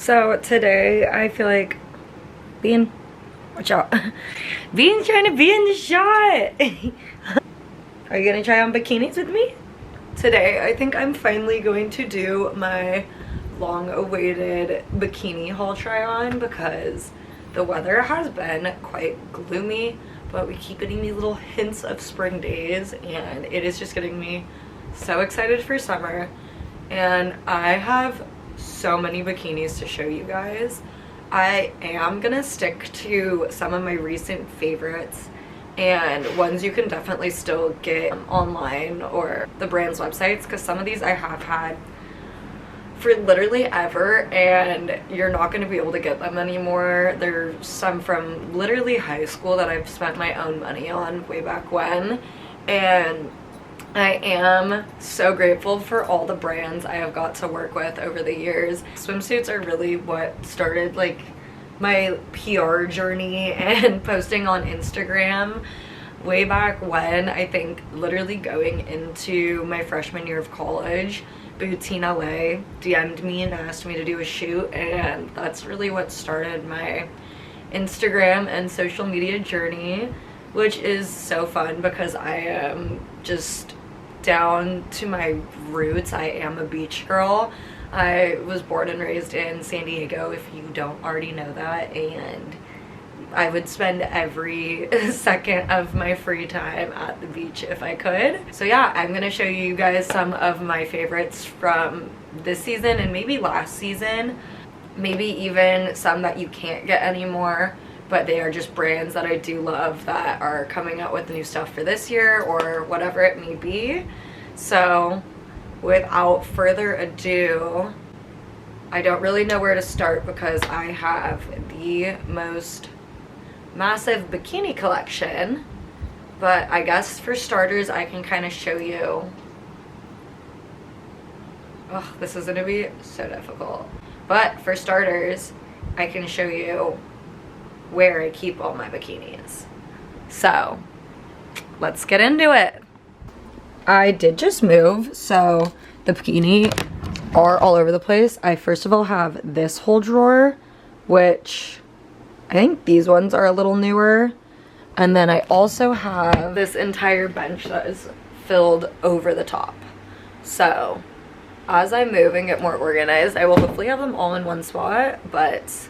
So today I feel like being, watch out, being trying to be in the shot. Are you gonna try on bikinis with me? Today I think I'm finally going to do my long-awaited bikini haul try on because the weather has been quite gloomy, but we keep getting these little hints of spring days and it is just getting me so excited for summer. And I have so many bikinis to show you guys. I am gonna stick to some of my recent favorites and ones you can definitely still get online or the brand's websites, because some of these I have had for literally ever and you're not going to be able to get them anymore. There's some from literally high school that I've spent my own money on way back when, and I am so grateful for all the brands I have got to work with over the years. Swimsuits are really what started like my PR journey and posting on Instagram way back when. I think literally going into my freshman year of college, Boutine LA DM'd me and asked me to do a shoot, and that's really what started my Instagram and social media journey, which is so fun because I am just down to my roots. I am a beach girl. I was born and raised in San Diego, if you don't already know that, and I would spend every second of my free time at the beach if I could. So yeah, I'm gonna show you guys some of my favorites from this season and maybe last season, maybe even some that you can't get anymore, but they are just brands that I do love that are coming out with new stuff for this year or whatever it may be. So without further ado, I don't really know where to start because I have the most massive bikini collection, but I guess for starters I can kind of show you. Oh, this is gonna be so difficult, but for starters I can show you where I keep all my bikinis. So let's get into it. I did just move, so the bikini are all over the place. I first of all have this whole drawer, which I think these ones are a little newer, and then I also have this entire bench that is filled over the top. So as I move and get more organized, I will hopefully have them all in one spot, but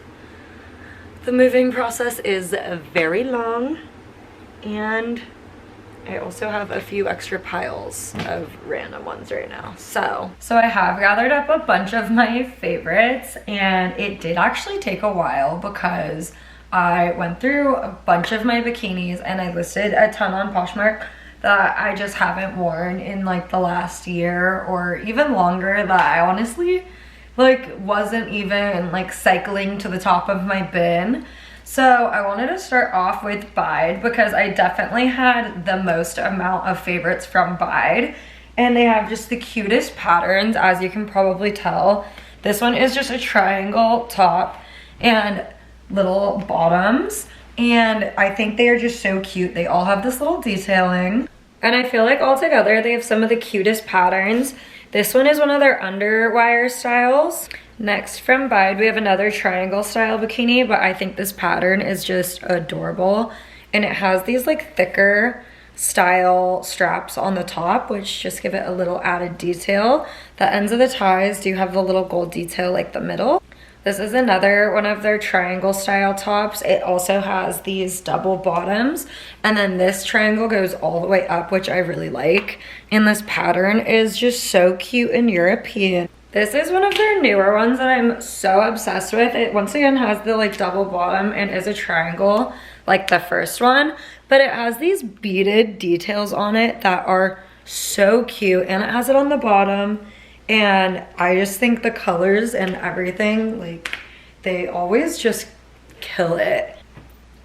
the moving process is very long, and I also have a few extra piles of random ones right now. So I have gathered up a bunch of my favorites, and it did actually take a while because I went through a bunch of my bikinis and I listed a ton on Poshmark that I just haven't worn in like the last year or even longer, that I honestly like wasn't even like cycling to the top of my bin. So I wanted to start off with Bydee because I definitely had the most amount of favorites from Bydee, and they have just the cutest patterns, as you can probably tell. This one is just a triangle top and little bottoms, and I think they are just so cute. They all have this little detailing, and I feel like all together they have some of the cutest patterns. This one is one of their underwire styles. Next from Bydee, we have another triangle style bikini, but I think this pattern is just adorable, and it has these like thicker style straps on the top, which just give it a little added detail. The ends of the ties do have the little gold detail like the middle. This is another one of their triangle style tops. It also has these double bottoms, and then this triangle goes all the way up, which I really like, and this pattern is just so cute and European. This is one of their newer ones that I'm so obsessed with. It once again has the like double bottom and is a triangle like the first one, but it has these beaded details on it that are so cute, and it has it on the bottom, and I just think the colors and everything, like, they always just kill it.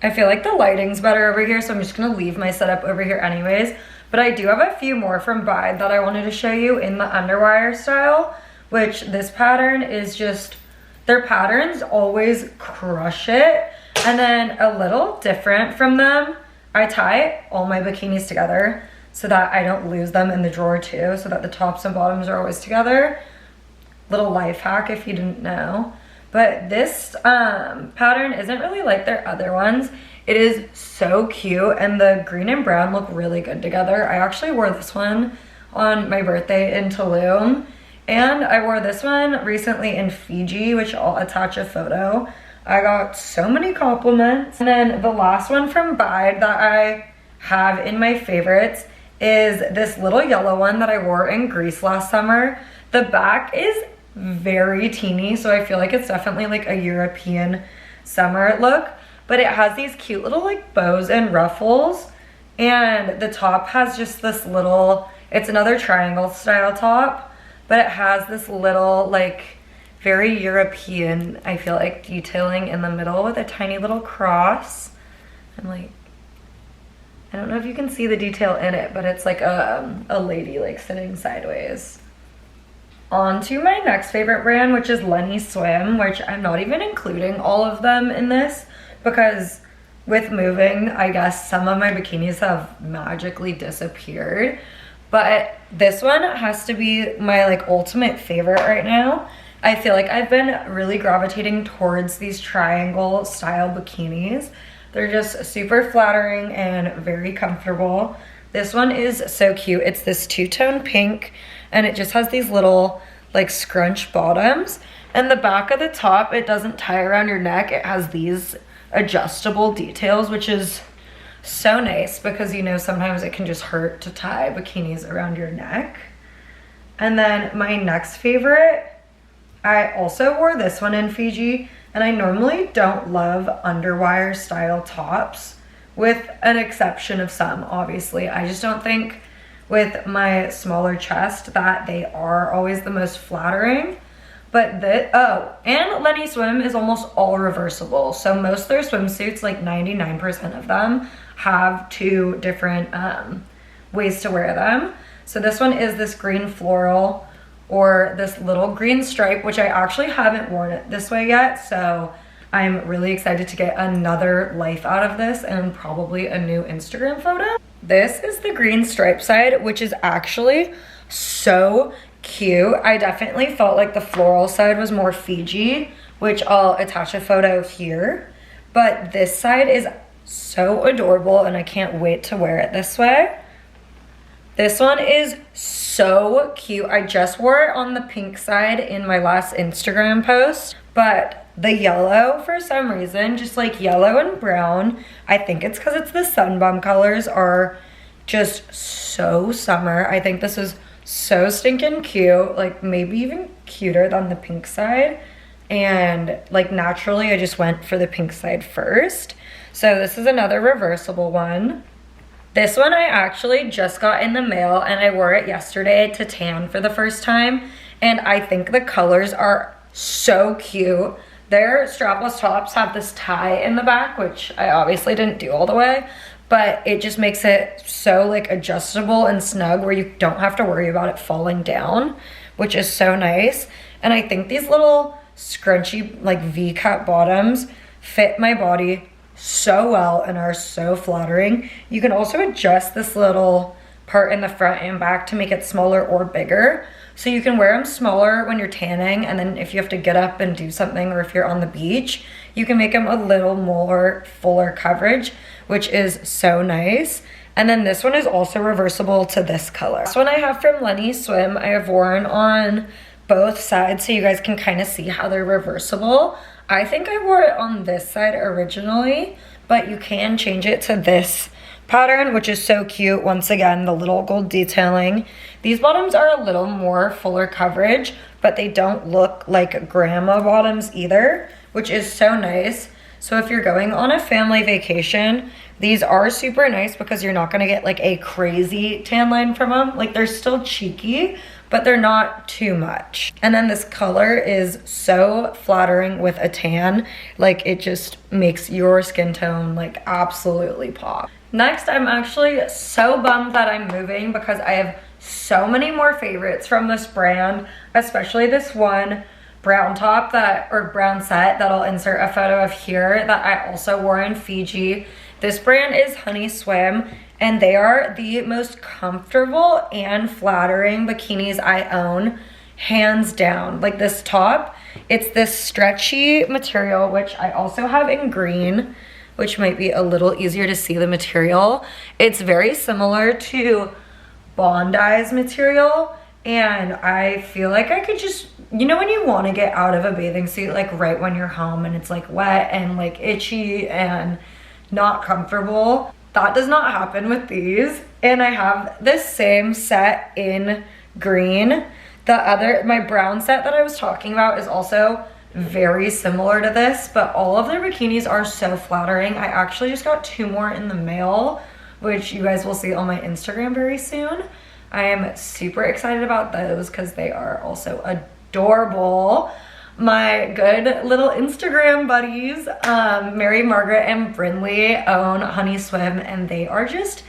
I feel like the lighting's better over here, so I'm just gonna leave my setup over here anyways, but I do have a few more from Bydee that I wanted to show you in the underwire style, which this pattern is just, their patterns always crush it. And then a little different from them, I tie all my bikinis together so that I don't lose them in the drawer too, so that the tops and bottoms are always together. Little life hack if you didn't know. But this pattern isn't really like their other ones. It is so cute, and the green and brown look really good together. I actually wore this one on my birthday in Tulum, and I wore this one recently in Fiji, which I'll attach a photo. I got so many compliments. And then the last one from Bydee that I have in my favorites is this little yellow one that I wore in Greece last summer. The back is very teeny, so I feel like it's definitely like a European summer look, but it has these cute little like bows and ruffles, and the top has just this little, it's another triangle style top, but it has this little like very European, I feel like, detailing in the middle with a tiny little cross. And like, I don't know if you can see the detail in it, but it's like a lady like sitting sideways. On to my next favorite brand, which is Lenny Swim, which I'm not even including all of them in this because with moving, I guess some of my bikinis have magically disappeared. But this one has to be my like ultimate favorite right now. I feel like I've been really gravitating towards these triangle style bikinis. They're just super flattering and very comfortable. This one is so cute. It's this two-tone pink, and it just has these little like scrunch bottoms. And the back of the top, it doesn't tie around your neck. It has these adjustable details, which is so nice because, you know, sometimes it can just hurt to tie bikinis around your neck. And then my next favorite, I also wore this one in Fiji, and I normally don't love underwire style tops, with an exception of some, obviously. I just don't think with my smaller chest that they are always the most flattering. But and Lenny Swim is almost all reversible. So most of their swimsuits, like 99% of them, have two different ways to wear them. So this one is this green floral, or this little green stripe, which I actually haven't worn it this way yet, so I'm really excited to get another life out of this and probably a new Instagram photo. This is the green stripe side, which is actually so cute. I definitely felt like the floral side was more Fiji, which I'll attach a photo here, but this side is so adorable and I can't wait to wear it this way. This one is so cute. I just wore it on the pink side in my last Instagram post, but the yellow, for some reason, just like yellow and brown, I think it's because it's the Sunbum colors, are just so summer. I think this is so stinking cute, like maybe even cuter than the pink side. And like naturally, I just went for the pink side first. So this is another reversible one. This one I actually just got in the mail, and I wore it yesterday to tan for the first time, and I think the colors are so cute. Their strapless tops have this tie in the back, which I obviously didn't do all the way, but it just makes it so like adjustable and snug where you don't have to worry about it falling down, which is so nice. And I think these little scrunchy like V-cut bottoms fit my body so well and are so flattering. You can also adjust this little part in the front and back to make it smaller or bigger. So you can wear them smaller when you're tanning, and then if you have to get up and do something, or if you're on the beach, you can make them a little more fuller coverage, which is so nice. And then this one is also reversible to this color. This one I have from Lenny Swim. I have worn on both sides so you guys can kind of see how they're reversible. I think I wore it on this side originally, but you can change it to this pattern, which is so cute. Once again, the little gold detailing. These bottoms are a little more fuller coverage, but they don't look like grandma bottoms either, which is so nice. So if you're going on a family vacation, these are super nice because you're not gonna get like a crazy tan line from them. Like they're still cheeky, but they're not too much. And then this color is so flattering with a tan. Like it just makes your skin tone like absolutely pop. Next, I'm actually so bummed that I'm moving because I have so many more favorites from this brand, especially this one brown top or brown set that I'll insert a photo of here that I also wore in Fiji. This brand is Honey Swim, and they are the most comfortable and flattering bikinis I own, hands down. Like this top, it's this stretchy material, which I also have in green, which might be a little easier to see the material. It's very similar to Bondi's material, and I feel like I could just, you know, when you want to get out of a bathing suit like right when you're home and it's like wet and like itchy and not comfortable, that does not happen with these. And I have this same set in green. My brown set that I was talking about is also very similar to this, but all of their bikinis are so flattering. I actually just got 2 more in the mail, which you guys will see on my Instagram very soon. I am super excited about those because they are also adorable. My good little Instagram buddies, Mary, Margaret, and Brindley own Honey Swim, and they are just,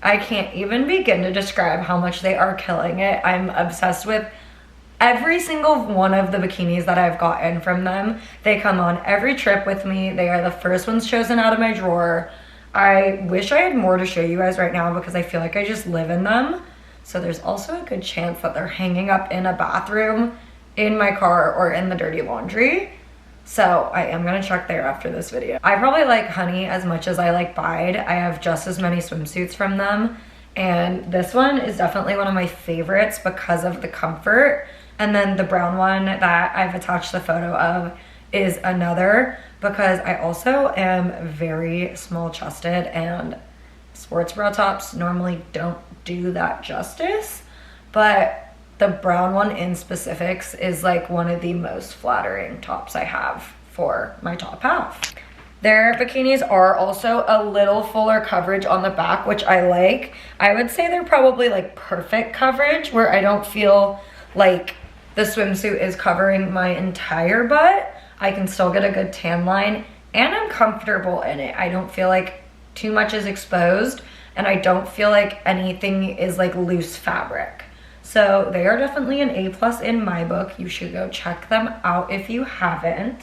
I can't even begin to describe how much they are killing it. I'm obsessed with every single one of the bikinis that I've gotten from them. They come on every trip with me. They are the first ones chosen out of my drawer. I wish I had more to show you guys right now because I feel like I just live in them. So there's also a good chance that they're hanging up in a bathroom, in my car, or in the dirty laundry. So I am gonna check there after this video. I probably like Honey as much as I like Bydee. I have just as many swimsuits from them. And this one is definitely one of my favorites because of the comfort. And then the brown one that I've attached the photo of is another, because I also am very small chested and sports bra tops normally don't do that justice. But the brown one in specifics is like one of the most flattering tops I have for my top half. Their bikinis are also a little fuller coverage on the back, which I like. I would say they're probably like perfect coverage where I don't feel like the swimsuit is covering my entire butt. I can still get a good tan line and I'm comfortable in it. I don't feel like too much is exposed and I don't feel like anything is like loose fabric. So they are definitely an A+ in my book. You should go check them out if you haven't.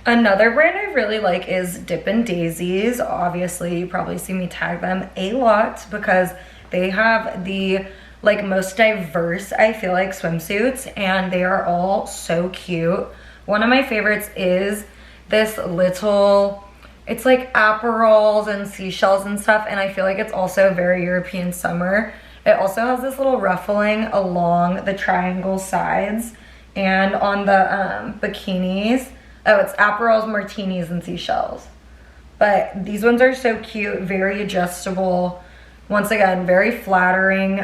Another brand I really like is Daisies. Obviously, you probably see me tag them a lot because they have the like most diverse, I feel like, swimsuits, and they are all so cute. One of my favorites is this little, it's like aperols and seashells and stuff, and I feel like it's also very European summer. It also has this little ruffling along the triangle sides and on the bikinis. Oh, it's aperols, martinis, and seashells. But these ones are so cute, very adjustable. Once again, very flattering,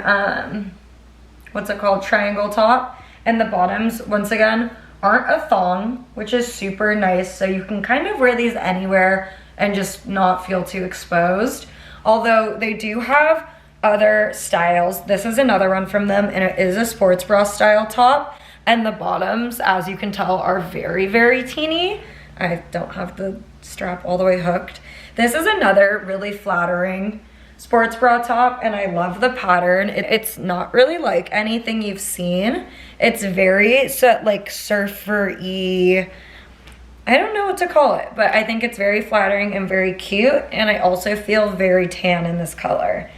what's it called, triangle top. And the bottoms, once again, aren't a thong, which is super nice. So you can kind of wear these anywhere and just not feel too exposed. Although they do have other styles. This is another one from them, and it is a sports bra style top. And the bottoms, as you can tell, are very, very teeny. I don't have the strap all the way hooked. This is another really flattering sports bra top, and I love the pattern. It's not really like anything you've seen. It's very like surfer-y. I don't know what to call it, but I think it's very flattering and very cute, and I also feel very tan in this color.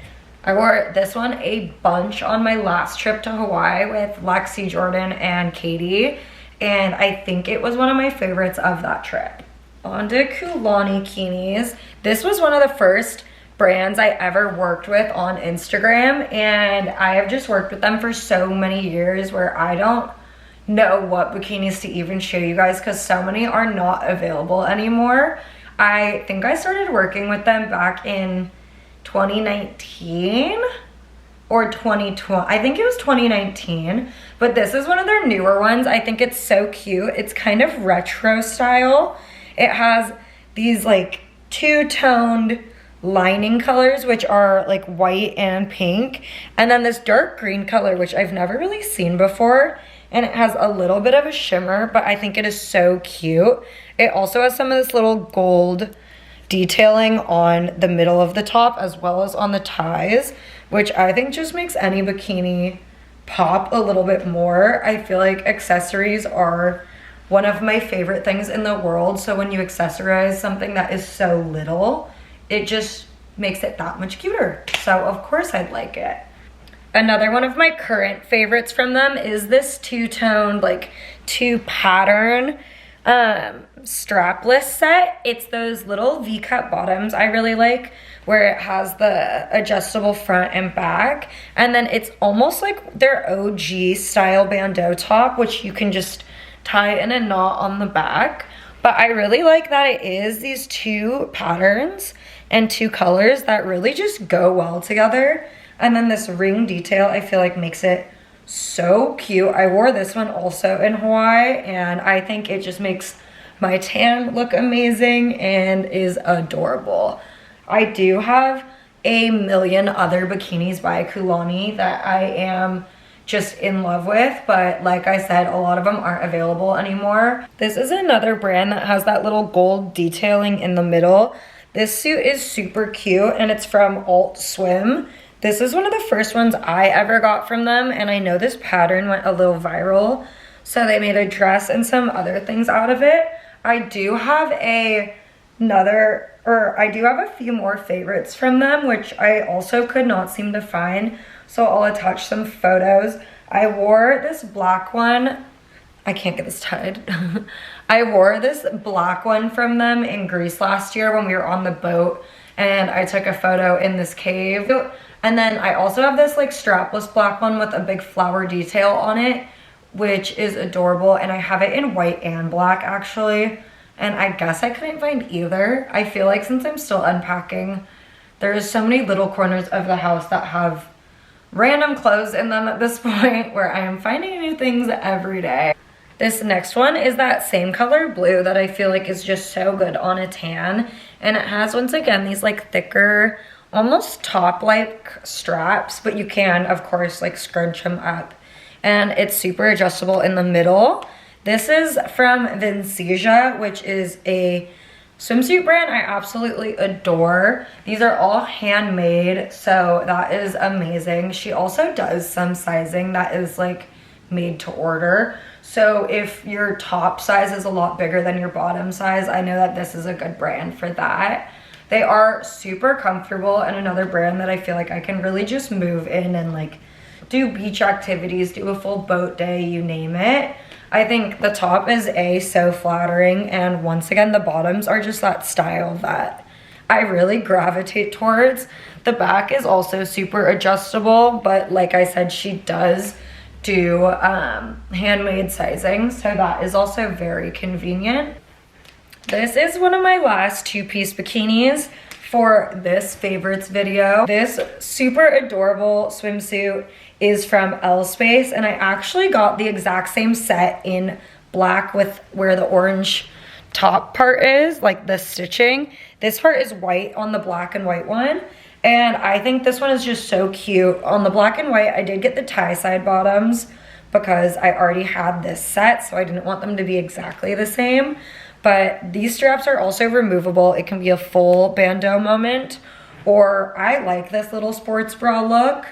I wore this one a bunch on my last trip to Hawaii with Lexi, Jordan, and Katie, and I think it was one of my favorites of that trip. On to Kulani Kinis. This was one of the first brands I ever worked with on Instagram, and I have just worked with them for so many years where I don't know what bikinis to even show you guys because so many are not available anymore. I think I started working with them back in 2019 or 2020. I think it was 2019, but this is one of their newer ones. I think it's so cute. It's kind of retro style. It has these like two-toned lining colors, which are like white and pink, and then this dark green color, which I've never really seen before, and it has a little bit of a shimmer, but I think it is so cute. It also has some of this little gold detailing on the middle of the top as well as on the ties, which I think just makes any bikini pop a little bit more. I feel like accessories are one of my favorite things in the world, so when you accessorize something that is so little, it just makes it that much cuter. So of course I'd like it. Another one of my current favorites from them is this two-toned, like two pattern strapless set. It's those little V-cut bottoms I really like, where it has the adjustable front and back, and then it's almost like their OG style bandeau top, which you can just tie in a knot on the back. But I really like that it is these two patterns and two colors that really just go well together. And then this ring detail I feel like makes it so cute. I wore this one also in Hawaii, and I think it just makes my tan look amazing and is adorable. I do have a million other bikinis by Kulani that I am just in love with, but like I said, a lot of them aren't available anymore. This is another brand that has that little gold detailing in the middle. This suit is super cute, and it's from Swim. This is one of the first ones I ever got from them, and I know this pattern went a little viral, so they made a dress and some other things out of it. I do have a few more favorites from them, which I also could not seem to find, so I'll attach some photos. I wore this black one. I can't get this tied. I wore this black one from them in Greece last year when we were on the boat, and I took a photo in this cave. And then I also have this like strapless black one with a big flower detail on it, which is adorable, and I have it in white and black actually. And I guess I couldn't find either. I feel like since I'm still unpacking, there's so many little corners of the house that have random clothes in them at this point, where I am finding new things every day. This next one is that same color blue that I feel like is just so good on a tan. And it has, once again, these like thicker, almost top-like straps, but you can, of course, like scrunch them up. And it's super adjustable in the middle. This is from Vinceia, which is a swimsuit brand I absolutely adore. These are all handmade, so that is amazing. She also does some sizing that is like made to order. So if your top size is a lot bigger than your bottom size, I know that this is a good brand for that. They are super comfortable, and another brand that I feel like I can really just move in and like do beach activities, do a full boat day, you name it. I think the top is so flattering, and once again, the bottoms are just that style that I really gravitate towards. The back is also super adjustable, but like I said, she does do handmade sizing, so that is also very convenient. This is one of my last two-piece bikinis for this favorites video. This super adorable swimsuit is from Lspace, and I actually got the exact same set in black with where the orange top part is, like the stitching. This part is white on the black and white one, and I think this one is just so cute. On the black and white, I did get the tie side bottoms because I already had this set, so I didn't want them to be exactly the same. But these straps are also removable. It can be a full bandeau moment, or I like this little sports bra look.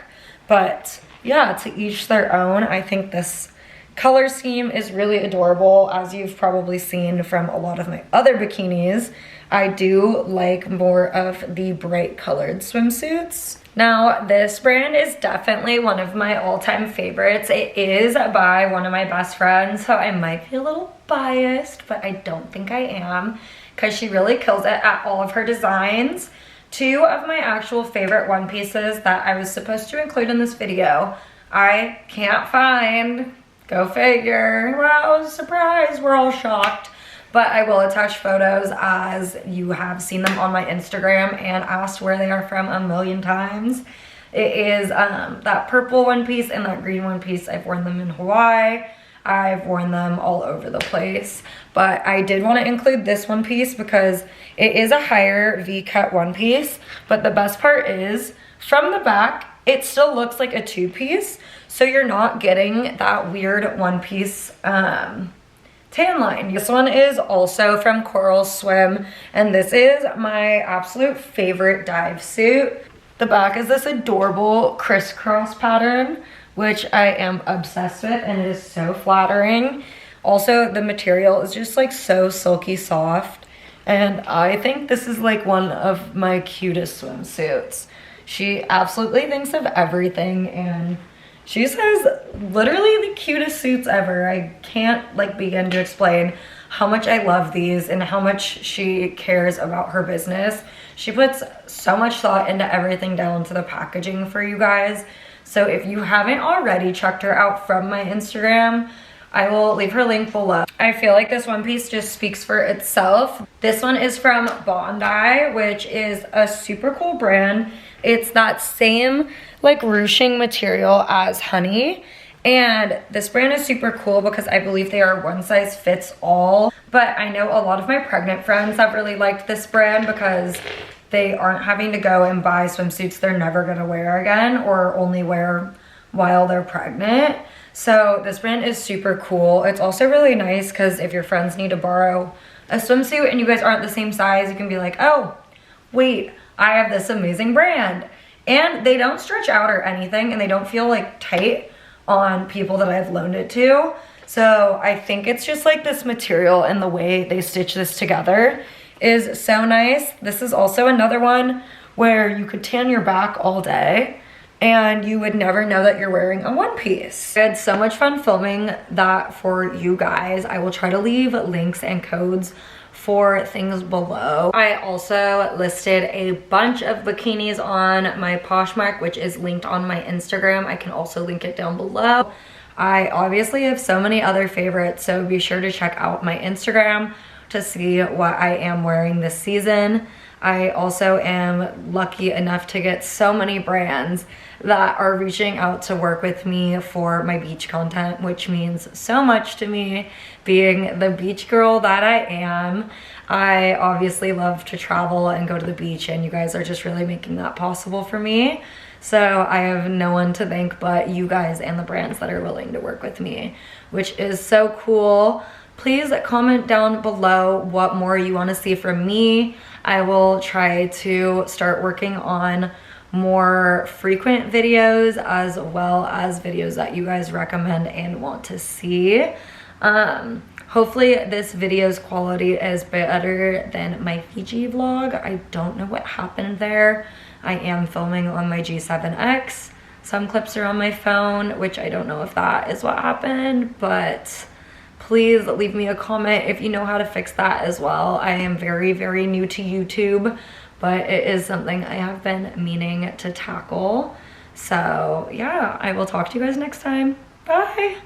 But yeah, to each their own. I think this color scheme is really adorable, as you've probably seen from a lot of my other bikinis. I do like more of the bright colored swimsuits. Now, this brand is definitely one of my all-time favorites. It is by one of my best friends, so I might be a little biased, but I don't think I am, because she really kills it at all of her designs. Two of my actual favorite one pieces that I was supposed to include in this video, I can't find. Go figure. Wow, surprise, we're all shocked. But I will attach photos, as you have seen them on my Instagram and asked where they are from a million times. It is that purple one piece and that green one piece. I've worn them in Hawaii. I've worn them all over the place. But I did want to include this one piece because it is a higher V-cut one piece. But the best part is, from the back, it still looks like a two-piece. So you're not getting that weird one-piece tan line. This one is also from Swim, and this is my absolute favorite dive suit. The back is this adorable crisscross pattern, which I am obsessed with, and it is so flattering. Also, the material is just like so silky soft, and I think this is like one of my cutest swimsuits. She absolutely thinks of everything, and she says literally the cutest suits ever. I can't like begin to explain how much I love these and how much she cares about her business. She puts so much thought into everything down to the packaging for you guys. So if you haven't already checked her out from my Instagram, I will leave her link below. I feel like this one piece just speaks for itself. This one is from Bondi, which is a super cool brand. It's that same like ruching material as honey. And this brand is super cool because I believe they are one size fits all. But I know a lot of my pregnant friends have really liked this brand because they aren't having to go and buy swimsuits they're never gonna wear again or only wear while they're pregnant. So this brand is super cool. It's also really nice because if your friends need to borrow a swimsuit and you guys aren't the same size, you can be like, oh, wait, I have this amazing brand. And they don't stretch out or anything, and they don't feel like tight on people that I've loaned it to. So I think it's just like this material and the way they stitch this together is so nice. This is also another one where you could tan your back all day and you would never know that you're wearing a one piece. I had so much fun filming that for you guys. I will try to leave links and codes for things below. I also listed a bunch of bikinis on my Poshmark, which is linked on my Instagram. I can also link it down below. I obviously have so many other favorites, so be sure to check out my Instagram to see what I am wearing this season. I also am lucky enough to get so many brands that are reaching out to work with me for my beach content, which means so much to me, being the beach girl that I am. I obviously love to travel and go to the beach, and you guys are just really making that possible for me. So I have no one to thank but you guys and the brands that are willing to work with me, which is so cool. Please comment down below what more you want to see from me. I will try to start working on more frequent videos as well as videos that you guys recommend and want to see. Hopefully this video's quality is better than my Fiji vlog. I don't know what happened there. I am filming on my G7X. Some clips are on my phone, which I don't know if that is what happened, but please leave me a comment if you know how to fix that as well. I am very, very new to YouTube, but it is something I have been meaning to tackle. So yeah, I will talk to you guys next time. Bye.